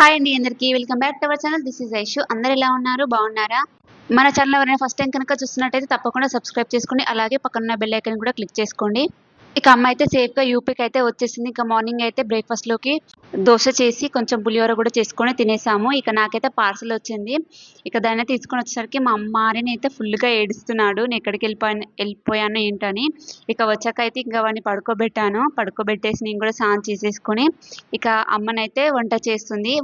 Hi అండి అందరికీ. Welcome back to our channel. This is Aishu. అందరూ ఎలా ఉన్నారు? బాగున్నారా? మన ఛానల్ ఎవరైనా ఫస్ట్ టైం కనుక చూస్తున్నట్టయితే తప్పకుండా సబ్స్క్రైబ్ చేసుకోండి. అలాగే పక్కనున్న బెల్ ఐకాన్ కూడా క్లిక్ చేసుకోండి. ఇక అమ్మ అయితే సేఫ్‌గా యూపీకి అయితే వచ్చేసింది. ఇక మార్నింగ్ అయితే బ్రేక్‌ఫాస్ట్‌లోకి దోస చేసి కొంచెం పులిహోర కూడా చేసుకొని తినేసాము. ఇక నాకైతే పార్సెల్ వచ్చింది. ఇక దాన్ని తీసుకొని వచ్చేసరికి మా అమ్మారిని అయితే ఫుల్‌గా ఏడుస్తున్నాడు. నేను ఎక్కడికి వెళ్ళిపోయాను ఏంటని. ఇక వచ్చాక అయితే ఇంక వాడిని పడుకోబెట్టాను. పడుకోబెట్టేసి నేను కూడా స్నానం చేసేసుకొని ఇక అమ్మనైతే వంట చేస్తుంది.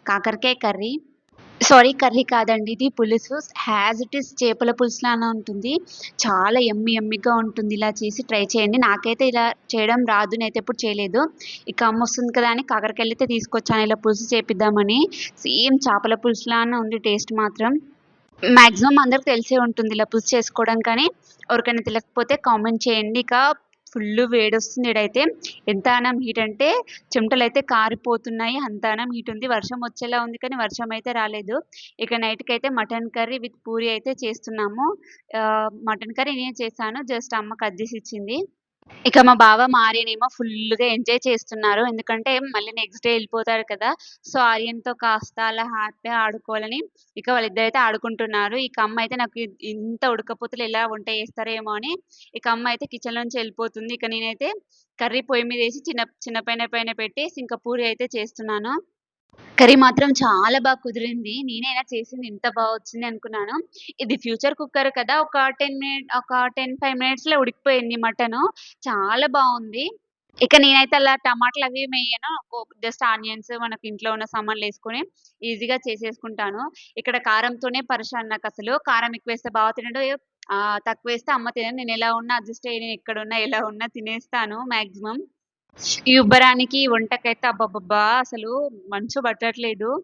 కాకరకాయ కర్రీ. సారీ, కర్రీ కాదండి. ఇది పులుసు. యాజ్ ఇట్ ఈస్ చేపల పులుసులానే ఉంటుంది. చాలా యమ్మీగా ఉంటుంది. ఇలా చేసి ట్రై చేయండి. నాకైతే ఇలా చేయడం రాదు. నేనైతే ఎప్పుడు చేయలేదు. ఇక అమ్మొస్తుంది కదా అని కాకరకాయలైతే తీసుకొచ్చాను ఇలా పులుసు చేపిద్దామని. సేమ్ చేపల పులుసులానే ఉంది టేస్ట్ మాత్రం. మాక్సిమం అందరికి తెలిసే ఉంటుంది ఇలా పులుసు చేసుకోవడం. కానీ ఎవరికైనా తెలియకపోతే కామెంట్ చేయండి. ఇక ఫుల్లు వేడొస్తుంది ఈడైతే. ఎంతగానం హీట్ అంటే చెమటలైతే కారిపోతున్నాయి. అంతగానం హీట్ ఉంది. వర్షం వచ్చేలా ఉంది కానీ వర్షం అయితే రాలేదు. ఇక నైట్‌కైతే మటన్ కర్రీ విత్ పూరి అయితే చేస్తున్నాము. మటన్ కర్రీ నేనే చేశాను. జస్ట్ అమ్మ కట్ చేసి ఇచ్చింది. ఇక మా బావ, మా ఆర్యనేమో ఫుల్లుగా ఎంజాయ్ చేస్తున్నారు. ఎందుకంటే మళ్ళీ నెక్స్ట్ డే ఎళ్ళిపోతారు కదా! సో, ఆర్యన్‌తో కాస్త అలా హ్యాపీగా ఆడుకోవాలని ఇక వాళ్ళిద్దరైతే ఆడుకుంటున్నారు. ఇక అమ్మ అయితే నాకు ఇంత ఉడకపోతలో ఎలా వంట చేస్తారేమో అని ఇక అమ్మ అయితే కిచెన్‌లోంచి ఎళ్ళిపోతుంది. ఇక నేనైతే కర్రీ పొయ్యి మీదేసి చిన్న చిన్న పెనం పైన పెట్టేసి ఇంకా పూరి అయితే చేస్తున్నాను. కర్రీ మాత్రం చాలా కుదిరింది. నేనే ఇలా చేసింది ఇంత వచ్చింది అనుకున్నాను. ఇది ఫ్యూచర్ కుక్కర్ కదా! ఒక 10, 5 మినిట్స్‌లో ఉడికిపోయింది మటను. చాలా బావుంది. ఇక నేనైతే అలా టమాటాలు అవి ఏమి ఎయ్యను. జస్ట్ ఆనియన్స్ మనకి ఇంట్లో ఉన్న సామాన్లేసుకొని ఈజీగా చేసేసుకుంటాను. ఇక్కడ కారంతోనే పరేషాన్ నాకసలు. కారం ఎక్కువేస్తే బావ తినడు. తక్కువేస్తే అమ్మ తినదు. నేనెలా ఉన్నా అడ్జస్ట్ అయ్యి నేనెక్కడున్నా, ఎలా ఉన్నా తినేస్తాను మాక్సిమం. ఈ ఉబ్బరానికి, ఈ వంటకైతే అబ్బబ్బబ్బా! అసలు మంచు పట్టట్లేదు.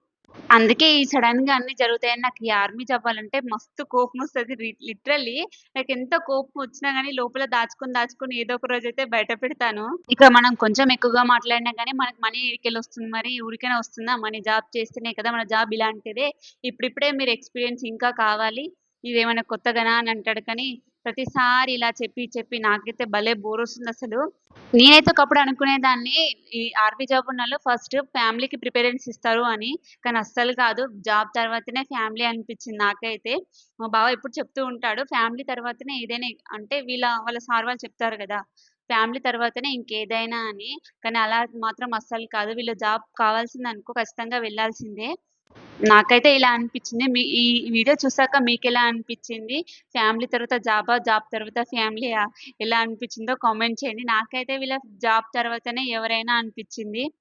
అందుకే ఈ సడెన్‌గా అన్నీ జరుగుతాయని నాకు ఈ ఆర్మీ జాబ్ అవ్వాలంటే మస్తు కోపమొస్తది. లిటరల్లీ నాకెంత కోపమొచ్చినా గాని లోపల దాచుకొని ఏదో ఒక రోజైతే బయట పెడతాను. ఇక మనం కొంచెం ఎక్కువగా మాట్లాడినా గాని మనకు మనీ ఏడికెళ్ళొస్తుంది మరి? ఊరికనే వస్తుందా మనీ? జాబ్ చేస్తేనే కదా! మన జాబ్ ఇలాంటిదే. ఇప్పుడిప్పుడే మీరు ఎక్స్‌పీరియన్స్ ఇంకా కావాలి. ఇదేమైనా కొత్తగానా అని అంటాడు కానీ ప్రతిసారి ఇలా చెప్పి నాకైతే భలే బోరొస్తుందసలు. నేనైతే ఒకప్పుడు అనుకునేదాన్ని ఈ ఆర్మీ జాబ్ ఉన్నోళ్ళు ఫస్ట్ ఫ్యామిలీకి ప్రిఫరెన్స్ ఇస్తారు అని. కానీ అస్సలు కాదు. జాబ్ తర్వాతనే ఫ్యామిలీ అనిపిచ్చింది నాకైతే. మా బావ ఎప్పుడు చెప్తూ ఉంటాడు. ఫ్యామిలీ తర్వాతనే ఏదైనా అంటే వాళ్ళ సార్ వాళ్ళు చెప్తారు గదా! ఫ్యామిలీ తర్వాతనే ఇంకేదైనా అని. కానీ అలా మాత్రం అస్సలు కాదు. వీళ్ళు జాబ్ కావాల్సిందనుకో ఖచ్చితంగా వెళ్ళాల్సిందే. నాకైతే ఇలా అనిపిచ్చింది. ఈ వీడియో చూసాక మీకెలా అనిపిచ్చింది? ఫ్యామిలీ తర్వాత జాబా? జాబ్ తర్వాత ఫ్యామిలీయా? ఎలా అనిపిచ్చిందో కామెంట్ చేయండి. నాకైతే వీళ్ళ జాబ్ తర్వాతనే ఎవరైనా అనిపిచ్చింది.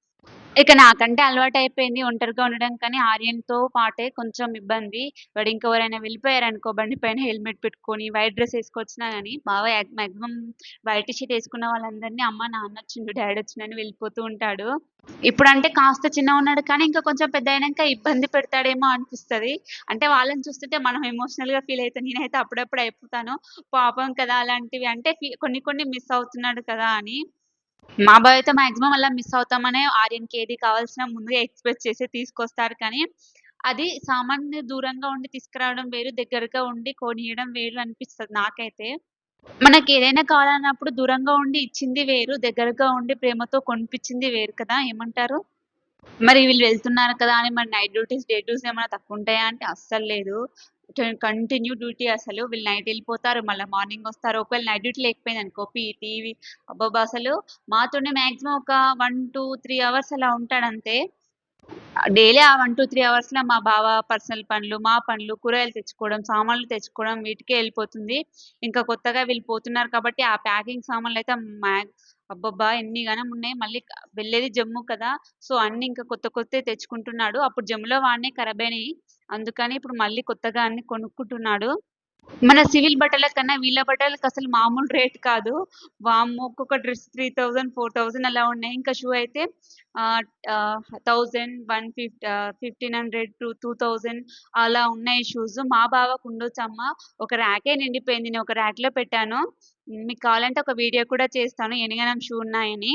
ఇక నాకంటే అలవాటయిపోయింది ఒంటరిగా ఉండడం. కానీ ఆర్యన్‌తో పాటే కొంచెం ఇబ్బంది. వాడు ఇంకెవరైనా వెళ్ళిపోయారనుకో బండి పైన హెల్మెట్ పెట్టుకొని, వైట్ డ్రెస్ ఏసుకొచ్చినా గాని బావ మాక్సిమం వైట్ టీ షర్ట్ ఏసుకున్న వాళ్ళందరిని అమ్మ, నాన్నొచ్చిండు, డ్యాడొచ్చిండని వెళ్ళిపోతూ ఉంటాడు. ఇప్పుడంటే కాస్త చిన్నగున్నాడు కానీ ఇంకా కొంచెం పెద్దయినంక ఇబ్బంది పెడతాడేమో అనిపిస్తది. అంటే వాళ్ళని చూస్తుంటే మనం ఎమోషనల్‌గా ఫీల్ అయితాం. నేనైతే అప్పుడప్పుడు అయిపోతాను. పాపం కదా! అలాంటివి అంటే కొన్ని మిస్ అవుతున్నాడు కదా! అని. మా బావ అయితే మాక్సిమం అలా మిస్ అవుతామనే ఆర్యన్‌కి ఏది కావాల్సినా ముందుగా ఎక్స్‌పెక్ట్ చేసి తీసుకొస్తారు. కానీ అది సామాన్య దూరంగా ఉండి తీసుకురావడం వేరు, దగ్గరగా ఉండి కొనియడం వేరు అనిపిస్తది నాకైతే. మనకేదైనా కావాలన్నప్పుడు దూరంగా ఉండి ఇచ్చింది వేరు, దగ్గరగా ఉండి ప్రేమతో కొనిపించింది వేరు కదా! ఏమంటారు? మరి వీళ్ళు వెళ్తున్నారు కదా! అని మరి నైట్ డ్యూటీస్, డే డ్యూటీస్ ఏమైనా తక్కువుంటాయా అంటే అస్సలు లేదు. కంటిన్యూ డ్యూటీ అసలు. వీళ్ళు నైట్ ఎళ్ళిపోతారు, మళ్ళా మార్నింగ్ వస్తారు. ఒకవేళ నైట్ డ్యూటీ లేకపోయిందనుకో పీటీ ఇవి అబ్బబ్బా! అసలు మాతోనే మాక్సిమం ఒక 1, 2, 3 అవర్స్ అలా ఉంటాడంతే. డైలీ ఆ 1, 2, 3 అవర్స్‌లో మా బావ పర్సనల్ పనులు, మా పనులు, కూరగాయలు తెచ్చుకోవడం, సామాన్లు తెచ్చుకోవడం వీటికే ఎళ్ళిపోతుంది. ఇంకా కొత్తగా వీళ్ళు పోతున్నారు కాబట్టి ఆ ప్యాకింగ్ సామాన్లయితే అబ్బబ్బా! ఎన్ని గనం ఉన్నాయి. మళ్ళీ వెళ్ళేది జమ్ము కదా! సో, అన్నీ ఇంకా కొత్తయి తెచ్చుకుంటున్నాడు. అప్పుడు జమ్ములో వాడినయి ఖరాబయినయి. అందుకని ఇప్పుడు మళ్ళీ కొత్తగా అన్నీ కొనుక్కుంటున్నాడు. మన సివిల్ బట్టల కన్నా వీళ్ళ బట్టలకసలు మామూలు రేట్ కాదు. వామ్మో! ఒక్కొక్క డ్రెస్ 3000, 4000 అలా ఉన్నాయి. ఇంకా షూ అయితే ఆహ్, ఆహ్, 1000, 1500-2000 అలా ఉన్నాయి షూస్. మా బావకు ఉండొచ్చమ్మ. ఒక ర్యాకే నిండిపోయింది. నేను ఒక ర్యాక్‌లో పెట్టాను. మీకు కావాలంటే ఒక వీడియో కూడా చేస్తాను ఎన్ని షూ ఉన్నాయని.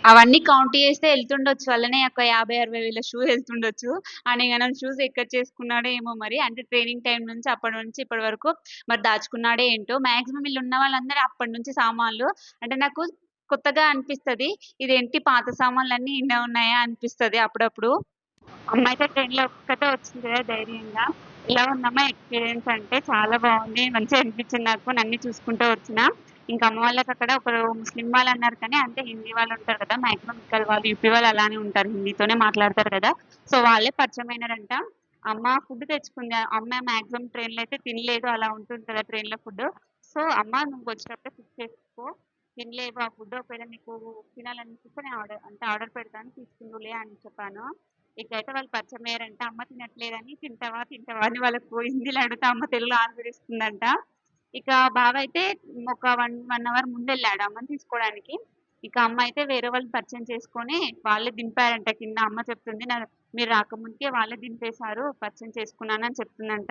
అవన్నీ కౌంట్ చేస్తే ఎళ్తుండొచ్చు. అల్లనే ఒక 50, 60 వేల షూ ఎళ్తుండొచ్చు. అన్నిగనం షూస్ ఎక్కడ చేసుకున్నాడో ఏమో మరి. అంటే ట్రైనింగ్ టైమ్ నుంచి అప్పటి నుంచి ఇప్పటి వరకు మరి దాచుకున్నాడో ఏంటో. మాక్సిమం ఈళ్ళున్న వాళ్ళందరూ అప్పటి నుంచి సామాన్లు. అంటే నాకు కొత్తగా అనిపిస్తది. ఇదేంటి పాత సామాన్లన్నీ ఇన్నే ఉన్నాయా అనిపిస్తది అప్పుడప్పుడు. అమ్మ అయితే ట్రైన్‌లో ఒక్కతే వచ్చింది కదా ధైర్యంగా. ఎలా ఉందమ్మా ఎక్స్‌పీరియన్స్ అంటే చాలా బావుంది. మంచిగా అనిపించింది నాకు. నన్ను చూసుకుంటూ వచ్చిన. ఇంకా అమ్మ వాళ్ళకక్కడ ఒకరు ముస్లిం వాళ్ళన్నారు కానీ అంటే హిందీ వాళ్ళుంటారు కదా! మాక్సిమం ఇక్కడ వాళ్ళు యూపీ వాళ్ళు అలానే ఉంటారు. హిందీతోనే మాట్లాడతారు కదా! సో, వాళ్ళే పరిచయమైనారంట. అమ్మ ఫుడ్ తెచ్చుకుంది. అమ్మ మాక్సిమం ట్రైన్‌లో అయితే తినలేదు. అలా ఉంటుంది కదా ట్రైన్‌లో ఫుడ్. సో, అమ్మ నువ్వు వచ్చేటప్పుడే కుక్ చేసుకో. తినలేవు ఆ ఫుడ్. ఒకవేళ నీకు తినాలనిపిస్తే నేను ఆర్డర్ పెడతాను తీసుకుందువులే అని చెప్పాను. ఇకైతే వాళ్ళు పరిచయమయ్యారంట. అమ్మ తినట్లేదని తింటావా? తింటావా? అని వాళ్ళకు హిందీలో అడిగితే అమ్మ తెలుగులో ఆన్సర్ ఇస్తుందంట. ఇక బావ అయితే ఒక 1 అవర్ ముందెళ్ళాడు అమ్మని తీసుకోవడానికి. ఇక అమ్మ అయితే వేరే వాళ్ళని పరిచయం చేసుకొని వాళ్ళే దింపారంట కింద. అమ్మ చెప్తుంది మీరు రాకముందుకే వాళ్ళే దింపేశారు. పరిచయం చేసుకున్నానని చెప్తుందంట.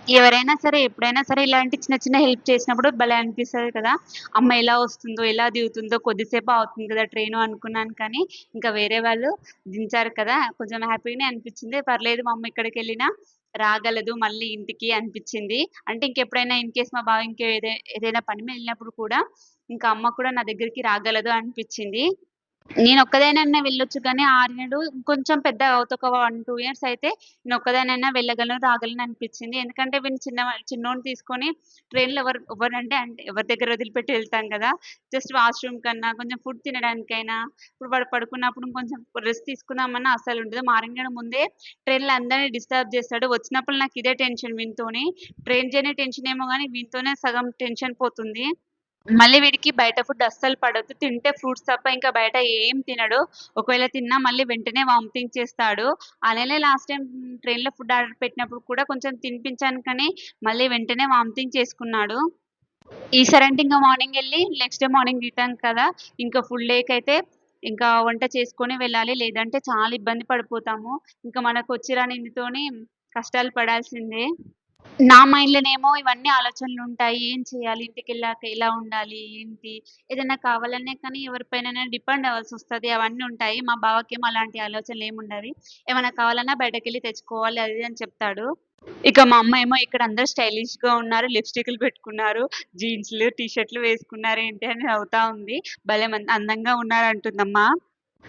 ఎవరైనా సరే, ఎప్పుడైనా సరే ఇలాంటి చిన్న చిన్న హెల్ప్ చేసినప్పుడు భలే అనిపిస్తది కదా! అమ్మ ఎలా వస్తుందో, ఎలా దిగుతుందో కొద్దిసేపు అవుతుంది కదా ట్రైను అనుకున్నాను కానీ, ఇంకా వేరే వాళ్ళు దించారు కదా! కొంచెం హ్యాపీగానే అనిపిచ్చింది. పర్లేదు మా అమ్మ ఎక్కడికెళ్ళినా రాగలదు మళ్ళీ ఇంటికి అనిపిచ్చింది. అంటే ఇంకెప్పుడైనా ఇన్‌కేస్ మా బావ ఏదైనా పని మీద ఎళ్ళినప్పుడు కూడా, ఇంకా అమ్మ కూడా నా దగ్గరికి రాగలదు అనిపిచ్చింది. నేనొక్కదాన్నైనా వెళ్ళొచ్చు కానీ ఆర్యడు ఇంకొంచెం పెద్దగా అవుతే ఒక 1, 2 ఇయర్స్ అయితే నేనొక్కదాన్నైనా వెళ్ళగలను, రాగలను అనిపిచ్చింది. ఎందుకంటే వీడిని చిన్నోడిని తీసుకొని ట్రైన్‌లో ఎవరంటే ఎవరి దగ్గర వదిలిపెట్టి వెళ్తాం కదా! జస్ట్ వాష్‌రూమ్ కన్నా, కొంచెం ఫుడ్ తినడానికైనా, ఇప్పుడు వాడు పడుకున్నప్పుడు కొంచెం రెస్ట్ తీసుకుందామన్నా అస్సలుండదు. మా ఆర్యన్ ముందే ట్రైన్‌లో అందరిని డిస్టర్బ్ చేస్తాడు. వచ్చినప్పుడు నాకిదే టెన్షన్ వీనితోని. ట్రైన్ జర్నీ టెన్షనేమో గానీ వీనితోనే సగం టెన్షన్ పోతుంది. మళ్ళీ వీడికి బయట ఫుడ్ అస్సలు పడదు. తింటే ఫ్రూట్స్ తప్ప ఇంకా బయట ఏం తినడు. ఒకవేళ తిన్నా మళ్ళీ వెంటనే వామిటింగ్ చేస్తాడు. అలానే లాస్ట్ టైమ్ ట్రైన్‌లో ఫుడ్ ఆర్డర్ పెట్టినప్పుడు కూడా కొంచెం తినిపించాను కానీ, మళ్ళీ వెంటనే వామిటింగ్ చేసుకున్నాడు. ఈసారంటే ఇంక మార్నింగ్ ఎళ్లి నెక్స్ట్ డే మార్నింగ్ రిటర్న్ కదా! ఇంకా ఫుల్ డేకైతే ఇంకా వంట చేసుకొని వెళ్ళాలి. లేదంటే చాలా ఇబ్బంది పడిపోతాము. ఇంకా మనకొచ్చి రానిదితోని కష్టాలు పడాల్సిందే. నా మైండ్‌లోనేమో ఇవన్నీ ఆలోచనలుంటాయి. ఏం చేయాలి? ఇంటికెళ్ళాక ఎలా ఉండాలి? ఏంటి? ఏదైనా కావాలన్నా కానీ ఎవరిపైనైనా డిపెండ్ అవ్వాల్సొస్తది. అవన్నీ ఉంటాయి. మా బావకేమో అలాంటి ఆలోచనలేముండవి. ఏమన్నా కావాలన్నా బయటకెళ్ళి తెచ్చుకోవాలి అది ఇది అని చెప్తాడు. ఇక మా అమ్మ ఏమో ఇక్కడ అందరూ స్టైలిష్‌గా ఉన్నారు. లిప్‌స్టిక్‌లు పెట్టుకున్నారు. జీన్స్‌లు, టీ షర్ట్‌లు వేసుకున్నారు ఏంటి అని నవ్వుతా ఉంది. భలే అందంగా ఉన్నారంటుందమ్మ.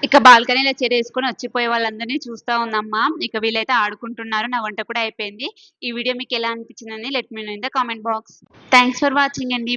ఇక బాల్కనీలో చైరేసుకొని వచ్చిపోయే వాళ్ళందరిని చూస్తా ఉందమ్మ. ఇక వీళ్ళైతే ఆడుకుంటున్నారు. నా వంట కూడా అయిపోయింది. ఈ వీడియో మీకెలా అనిపించిందని let me know in the comment box. Thanks for watching అండి.